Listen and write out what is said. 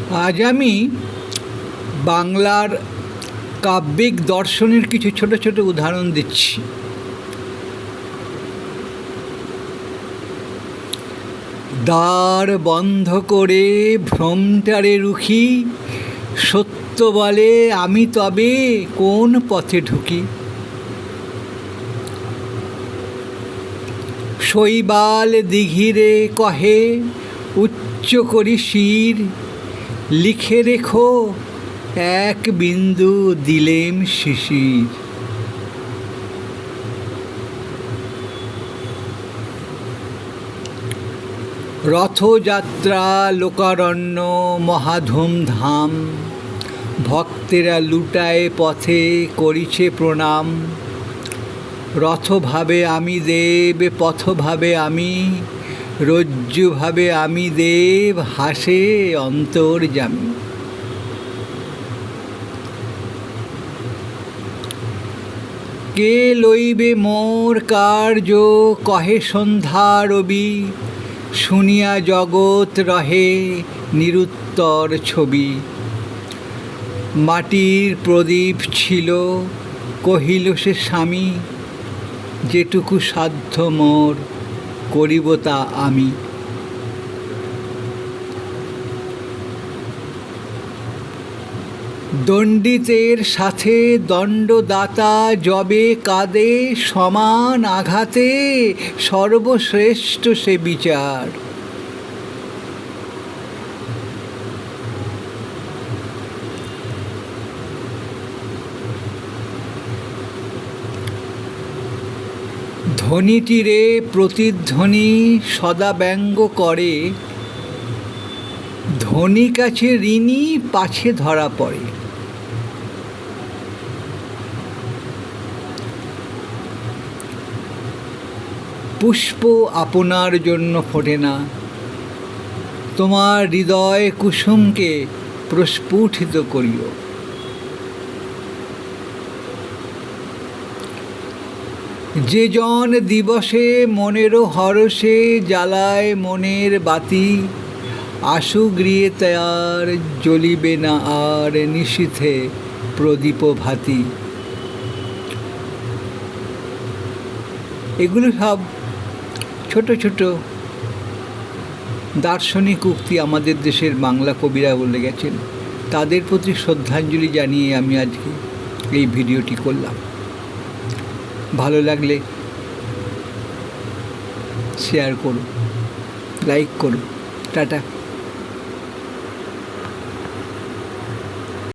আজ আমি বাংলার কাব্যিক দর্শনের কিছু ছোট ছোট উদাহরণ দিচ্ছি। দ্বার বন্ধ করে ভ্রমটারে রুখি, সত্য বলে আমি তবে কোন পথে ঢুকি। শৈবাল দিঘিরে কহে উচ্চ করি শির, লিখে রেখো এক বিন্দু দিলেম শিশির। রথযাত্রা লোকারণ্য মহাধুমধাম, ভক্তেরা লুটায় পথে করিছে প্রণাম। রথ ভাবে আমি দেব, পথ ভাবে আমি, রজ্জু ভাবে আমি দেব, হাসে অন্তর্যামী। কে লইবে মোর কার্য কহে সন্ধ্যা রবি, শুনিয়া জগৎ রহে নিরুত্তর ছবি। মাটির প্রদীপ ছিল কহিল সে স্বামী, যেটুকু সাধ্য মোর করিব তা আমি। দণ্ডিতের সাথে দণ্ডদাতা যবে কাঁদে, সমান আঘাতে সর্বশ্রেষ্ঠ সে বিচার। ধ্বনিটিরে প্রতিধ্বনি সদা ব্যঙ্গ করে, ধনী কাছে ঋণী পাছে ধরা পড়ে। পুষ্প আপনার জন্য ফোটে না, তোমার হৃদয় কুসুমকে প্রস্ফুটিত করিও। যে জন দিবসে মনেরও হরষে জ্বালায় মনের বাতি, আশু গৃহে তার জ্বলিবে না আর নিশীথে প্রদীপ ভাতি। এগুলো সব ছোট ছোট দার্শনিক উক্তি আমাদের দেশের বাংলা কবিরা বলে গেছেন। তাদের প্রতি শ্রদ্ধাঞ্জলি জানিয়ে আমি আজকে এই ভিডিওটি করলাম। ভালো লাগলে শেয়ার করুন, লাইক করুন। টাটা।